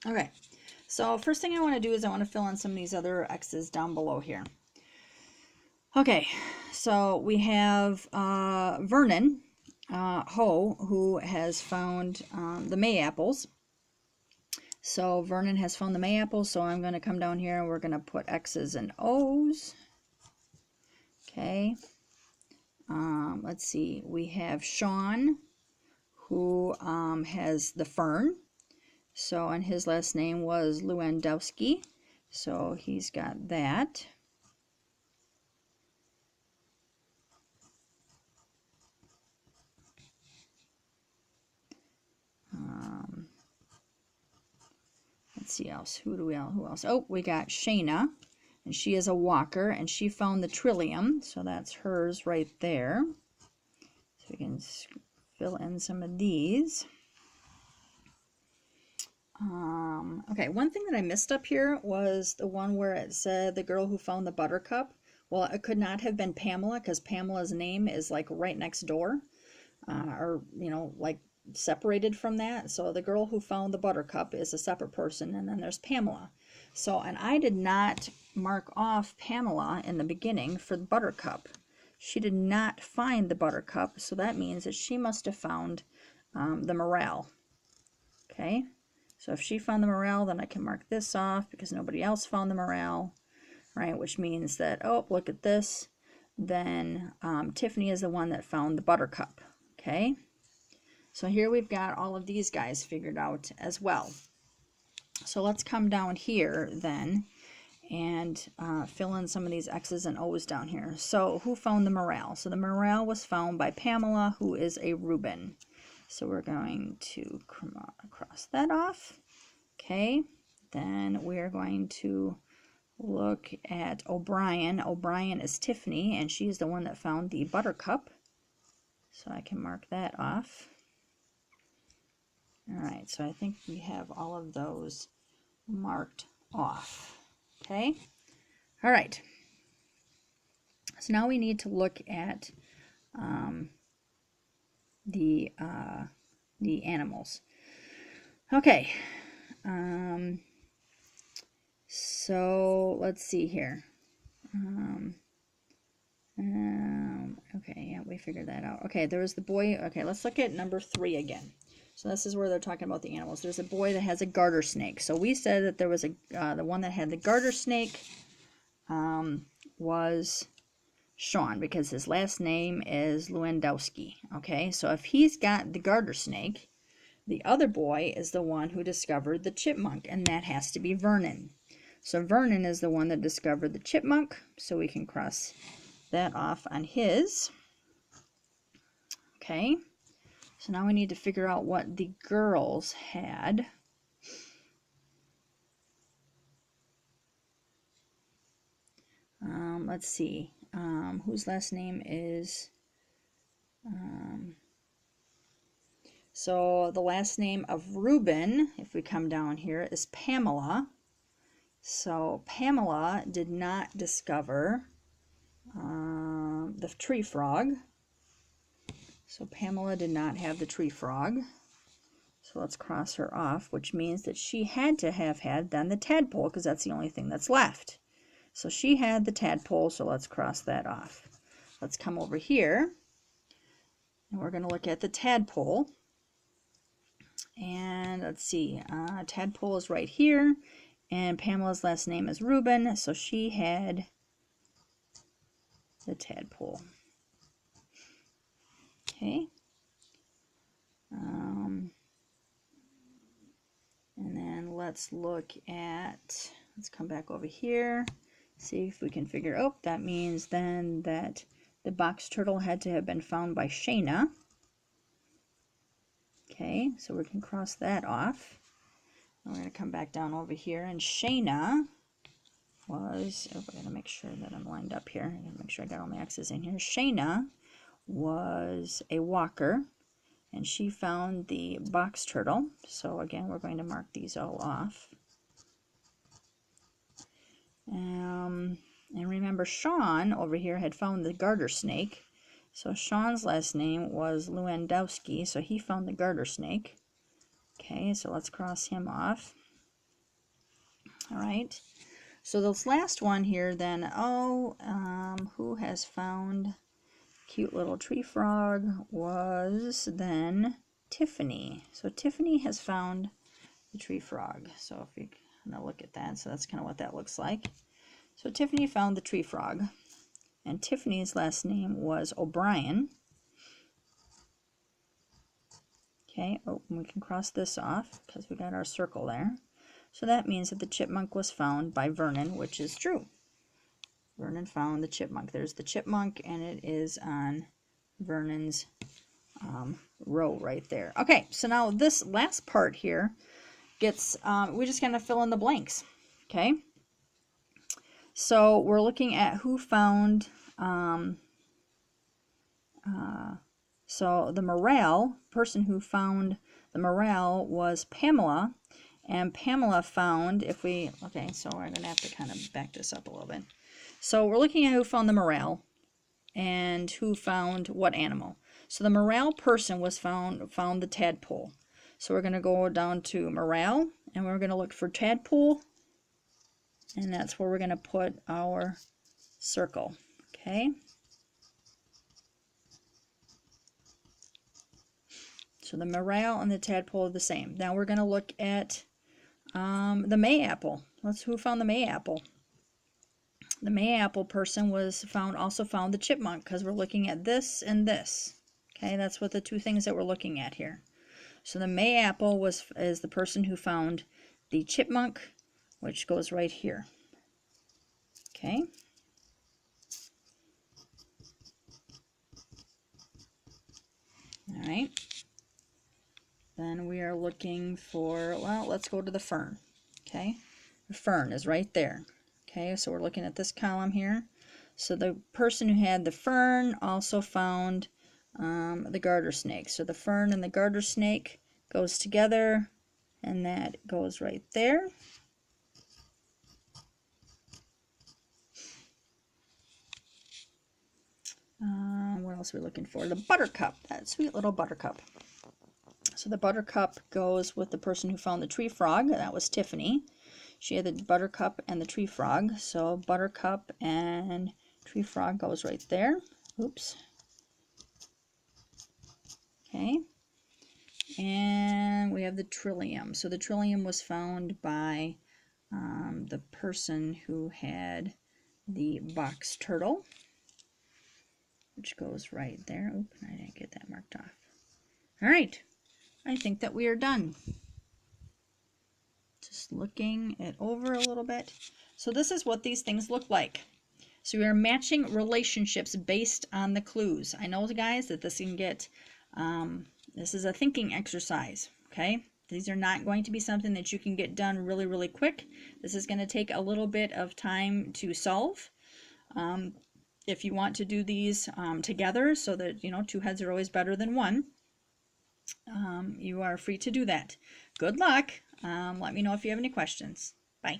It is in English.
Okay, so first thing I want to do is I want to fill in some of these other X's down below here. Okay, so we have Vernon Ho, who has found the May apples. So Vernon has found the May apples, so I'm going to come down here and we're going to put X's and O's. Okay, let's see, we have Sean, who has the fern. So, and his last name was Lewandowski. So he's got that. Let's see else. Who else? Oh, we got Shayna, and she is a walker, and she found the Trillium. So that's hers right there. So we can fill in some of these. Okay, one thing that I missed up here was the one where it said the girl who found the buttercup. Well, it could not have been Pamela because Pamela's name is like right next door, or like separated from that. So the girl who found the buttercup is a separate person, and then there's Pamela. So, and I did not mark off Pamela in the beginning for the buttercup. She did not find the buttercup, so that means that she must have found the morel. Okay. So if she found the morel, then I can mark this off because nobody else found the morel, right? Which means that, oh, look at this. Then Tiffany is the one that found the buttercup, okay? So here we've got all of these guys figured out as well. So let's come down here then and fill in some of these X's and O's down here. So who found the morel? So the morel was found by Pamela, who is a Reuben. So we're going to cross that off. Okay, then we're going to look at O'Brien. O'Brien is Tiffany, and she's the one that found the buttercup. So I can mark that off. All right, so I think we have all of those marked off. Okay, all right. So now we need to look at the animals. Okay, so let's see here. Okay, yeah, we figured that out. Okay, there was the boy. Okay, let's look at number 3 again. So this is where they're talking about the animals. There's a boy that has a garter snake. So we said that there was the one that had the garter snake was Sean because his last name is Lewandowski. Okay, so if he's got the garter snake, the other boy is the one who discovered the chipmunk, and that has to be Vernon. So Vernon is the one that discovered the chipmunk, so we can cross that off on his. Okay, so now we need to figure out what the girls had. Let's see, whose last name is, so the last name of Reuben, if we come down here, is Pamela. So Pamela did not discover the tree frog. So Pamela did not have the tree frog. So let's cross her off, which means that she had to have had then the tadpole because that's the only thing that's left. So she had the tadpole, so let's cross that off. Let's come over here, and we're going to look at the tadpole. And let's see, tadpole is right here, and Pamela's last name is Reuben, so she had the tadpole. Okay. And then let's look at, let's come back over here, see if we can figure, oh, that means then that the box turtle had to have been found by Shayna. Okay, so we can cross that off. We're going to come back down over here, and Shayna was, oh, I got to make sure that I'm lined up here. I got to make sure I got all my X's in here. Shayna was a walker, and she found the box turtle. So again, we're going to mark these all off. And remember, Sean over here had found the garter snake. So Sean's last name was Lewandowski, so he found the garter snake. Okay, so let's cross him off. All right. So this last one here then, who has found cute little tree frog was then Tiffany. So Tiffany has found the tree frog. So if you kind of look at that, so that's kind of what that looks like. So Tiffany found the tree frog, and Tiffany's last name was O'Brien. Okay, oh, we can cross this off because we got our circle there. So that means that the chipmunk was found by Vernon, which is true. Vernon found the chipmunk. There's the chipmunk, and it is on Vernon's row right there. Okay, so now this last part here gets, we just kind of fill in the blanks. Okay, so we're looking at who found, so the morale, person who found the morale was Pamela, and Pamela found, okay, so we're going to have to kind of back this up a little bit. So we're looking at who found the morale and who found what animal. So the morale person was found the tadpole. So we're going to go down to morale, and we're going to look for tadpole, and that's where we're going to put our circle. Okay. So the morale and the tadpole are the same. Now we're going to look at the mayapple. Who found the mayapple? The mayapple person also found the chipmunk, because we're looking at this and this. Okay, that's what the two things that we're looking at here. So the mayapple is the person who found the chipmunk, which goes right here. Okay. All right. Then we are looking for, well, let's go to the fern. Okay. The fern is right there. Okay, so we're looking at this column here. So the person who had the fern also found the garter snake. So the fern and the garter snake goes together, and that goes right there. What else are we looking for? The buttercup, that sweet little buttercup. So the buttercup goes with the person who found the tree frog. That was Tiffany. She had the buttercup and the tree frog. So buttercup and tree frog goes right there. Oops. Okay. And we have the trillium. So the trillium was found by the person who had the box turtle, which goes right there. Oop, I didn't get that marked off. All right. I think that we are done. Just looking it over a little bit. So this is what these things look like. So we are matching relationships based on the clues. I know, guys, that this can get, this is a thinking exercise, okay? These are not going to be something that you can get done really, really quick. This is going to take a little bit of time to solve. If you want to do these together, so that, you know, two heads are always better than one, you are free to do that. Good luck. Let me know if you have any questions. Bye.